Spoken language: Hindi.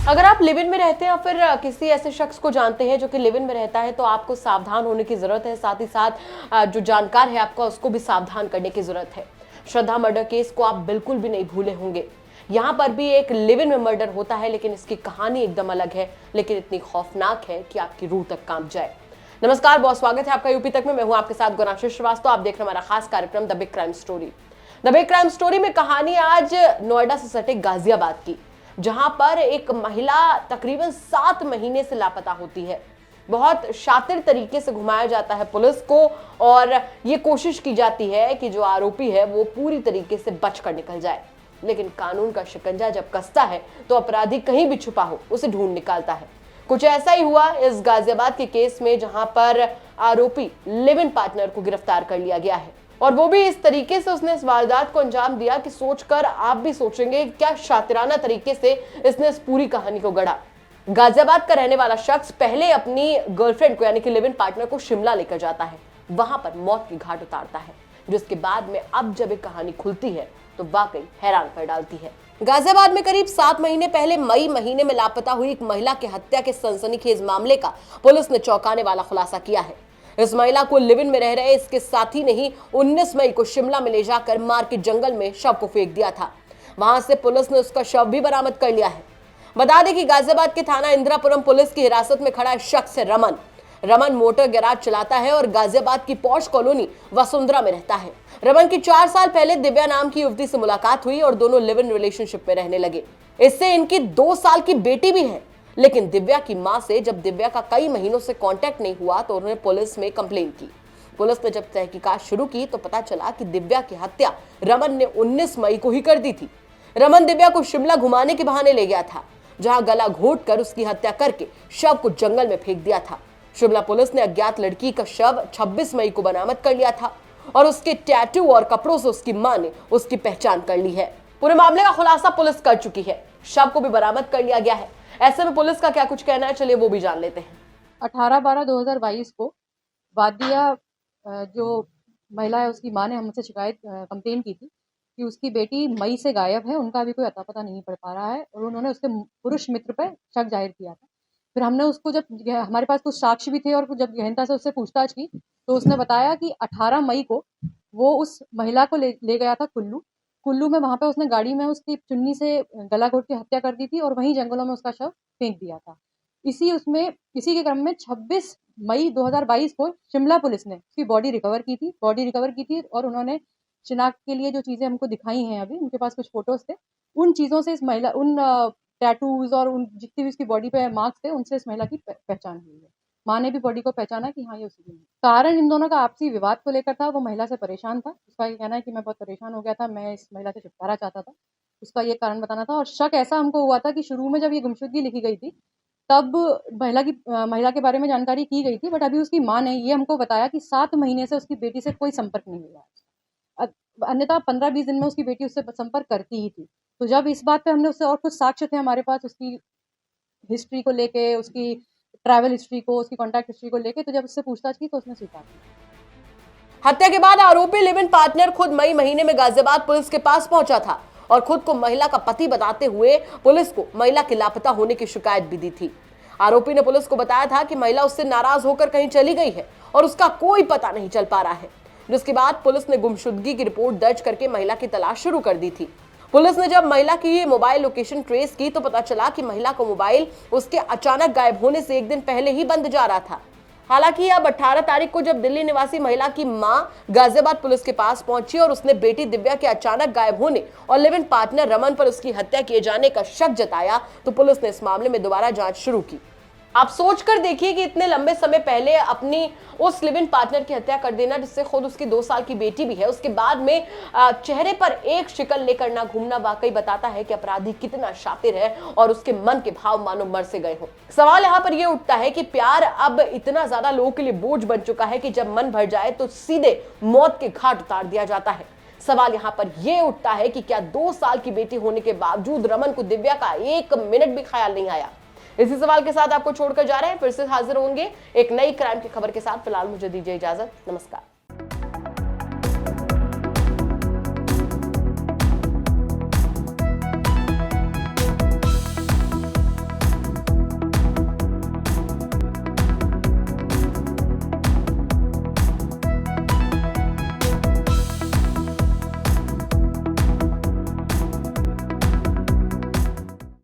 अगर आप लिव इन में रहते हैं या फिर किसी ऐसे शख्स को जानते हैं जो कि लिव इन में रहता है तो आपको सावधान होने की जरूरत है। साथ ही साथ जो जानकार है आपका उसको भी सावधान करने की जरूरत है। श्रद्धा मर्डर केस को आप बिल्कुल भी नहीं भूले होंगे। यहाँ पर भी एक लिव इन में मर्डर होता है, लेकिन इसकी कहानी एकदम अलग है, लेकिन इतनी खौफनाक है कि आपकी रूह तक कांप जाए। नमस्कार, बहुत स्वागत है आपका यूपी तक में। मैं हूं आपके साथ गुनाशिर श्रीवास्तव। आप देख रहे हैं हमारा खास कार्यक्रम the big crime story. The big crime story में कहानी आज नोएडा से सटे गाजियाबाद की, जहां पर एक महिला तकरीबन 7 महीने से लापता होती है। बहुत शातिर तरीके से घुमाया जाता है पुलिस को और ये कोशिश की जाती है कि जो आरोपी है वो पूरी तरीके से बचकर निकल जाए, लेकिन कानून का शिकंजा जब कसता है तो अपराधी कहीं भी छुपा हो उसे ढूंढ निकालता है। कुछ ऐसा ही हुआ इस गाजियाबाद के केस में, जहां पर आरोपी लिव इन पार्टनर को गिरफ्तार कर लिया गया है, और वो भी इस तरीके से उसने इस वारदात को अंजाम दिया कि सोचकर आप भी सोचेंगे क्या शातिराना तरीके से इसने इस पूरी कहानी को गढ़ा। गाजियाबाद का रहने वाला शख्स पहले अपनी गर्लफ्रेंड को यानी कि लिव इन पार्टनर को शिमला लेकर जाता है, वहां पर मौत की घाट उतारता है, जिसके बाद में अब जब एक कहानी खुलती है तो वाकई हैरान कर डालती है। गाजियाबाद में करीब 7 महीने पहले मई महीने में लापता हुई एक महिला की हत्या के सनसनीखेज मामले का पुलिस ने चौंकाने वाला खुलासा किया है। इस महिला को लिव इन में रह रहे इसके साथी ने ही 19 मई को शिमला में ले जाकर मार्केट जंगल में शव को फेंक दिया था। वहां से पुलिस ने उसका शव भी बरामद कर लिया है। बता दें कि गाजियाबाद के थाना इंदिरापुरम पुलिस की हिरासत में खड़ा शख्स है रमन मोटर गैराज चलाता है और गाजियाबाद की पॉश कॉलोनी वसुंधरा में रहता है। रमन की 4 साल पहले दिव्या नाम की युवती से मुलाकात हुई और दोनों लिव इन रिलेशनशिप में रहने लगे। इससे इनकी 2 साल की बेटी भी है, लेकिन दिव्या की मां से जब दिव्या का कई महीनों से कांटेक्ट नहीं हुआ तो उन्होंने पुलिस में कंप्लेंट की। पुलिस ने जब तहकीकात शुरू की तो पता चला कि दिव्या की हत्या रमन ने 19 मई को ही कर दी थी। रमन दिव्या को शिमला घुमाने के बहाने ले गया था, जहां गला घोंटकर उसकी हत्या करके शव को जंगल में फेंक दिया था। शिमला पुलिस ने अज्ञात लड़की का शव 26 मई को बरामद कर लिया था और उसके टैटू और कपड़ों से उसकी मां ने उसकी पहचान कर ली है। पूरे मामले का खुलासा पुलिस कर चुकी है, शव को भी बरामद कर लिया गया है। ऐसे में पुलिस का क्या कुछ कहना है, चलिए वो भी जान लेते हैं। 18/12/2022 को वादिया जो महिला है उसकी मां ने हमसे शिकायत कंप्लेन की थी कि उसकी बेटी मई से गायब है, उनका अभी कोई अता पता नहीं पड़ पा रहा है, और उन्होंने उसके पुरुष मित्र पर शक जाहिर किया था। फिर हमने उसको, जब हमारे पास कुछ साक्ष्य भी थे और जब गहनता से उससे पूछताछ की तो उसने बताया कि 18 मई को वो उस महिला को ले गया था कुल्लू में। वहां पे उसने गाड़ी में उसकी चुन्नी से गला घोट के हत्या कर दी थी और वहीं जंगलों में उसका शव फेंक दिया था। इसी के क्रम में 26 मई 2022 को शिमला पुलिस ने उसकी बॉडी रिकवर की थी और उन्होंने शिनाख्त के लिए जो चीजें हमको दिखाई हैं, अभी उनके पास कुछ फोटोज थे, उन चीजों से इस महिला, उन टैटूज और उन जितनी भी उसकी बॉडी पे मार्क्स थे, उनसे इस महिला की पहचान हुई है। माँ ने भी बॉडी को पहचाना कि हाँ ये उसी की है। कारण इन दोनों का आपसी विवाद को लेकर था। वो महिला से परेशान था, उसका ये कहना है कि मैं बहुत परेशान हो गया था, मैं इस महिला से छुटकारा चाहता था, उसका ये कारण बताना था। और शक ऐसा हमको हुआ था कि शुरू में जब ये गुमशुदगी लिखी गई थी तब महिला के बारे में जानकारी की गई थी, बट अभी उसकी माँ ने ये हमको बताया कि 7 महीने से उसकी बेटी से कोई संपर्क नहीं हुआ है, अन्यथा 15-20 दिन में उसकी बेटी उससे संपर्क करती ही थी। तो जब इस बात पे हमने उससे, और कुछ साक्ष्य थे हमारे पास उसकी हिस्ट्री को लेके, उसकी ट्रैवल हिस्ट्री को, उसकी कॉन्टैक्ट हिस्ट्री को लेके, तो जब उससे पूछताछ की तो उसने स्वीकार किया। हत्या के बाद आरोपी लिव इन पार्टनर खुद मई महीने में गाजियाबाद पुलिस के पास पहुंचा था और खुद को महिला का पति बताते हुए पुलिस को महिला के लापता होने की शिकायत भी दी थी। आरोपी ने पुलिस को बताया था कि महिला उससे नाराज होकर कहीं चली गई है और उसका कोई पता नहीं चल पा रहा है, जिसके बाद पुलिस ने गुमशुदगी की रिपोर्ट दर्ज करके महिला की तलाश शुरू कर दी थी। पुलिस ने जब महिला की ये मोबाइल लोकेशन ट्रेस की तो पता चला कि महिला का मोबाइल उसके अचानक गायब होने से एक दिन पहले ही बंद जा रहा था। हालांकि अब 18 तारीख को जब दिल्ली निवासी महिला की मां गाजियाबाद पुलिस के पास पहुंची और उसने बेटी दिव्या के अचानक गायब होने और लिव इन पार्टनर रमन पर उसकी हत्या किए जाने का शक जताया तो पुलिस ने इस मामले में दोबारा जांच शुरू की। आप सोच कर देखिए कि इतने लंबे समय पहले अपनी उस लिव इन पार्टनर की हत्या कर देना, जिससे खुद उसकी 2 साल की बेटी भी है, उसके बाद में चेहरे पर एक शिकल लेकर ना घूमना वाकई बताता है कि अपराधी कितना शातिर है और उसके मन के भाव मानो मर से गए हो। सवाल यहाँ पर यह उठता है कि प्यार अब इतना ज्यादा लोगों के लिए बोझ बन चुका है कि जब मन भर जाए तो सीधे मौत के घाट उतार दिया जाता है। सवाल यहाँ पर यह उठता है कि क्या 2 साल की बेटी होने के बावजूद रमन को दिव्या का 1 मिनट भी ख्याल नहीं आया। इसी सवाल के साथ आपको छोड़कर जा रहे हैं, फिर से हाजिर होंगे एक नई क्राइम की खबर के साथ। फिलहाल मुझे दीजिए इजाजत, नमस्कार।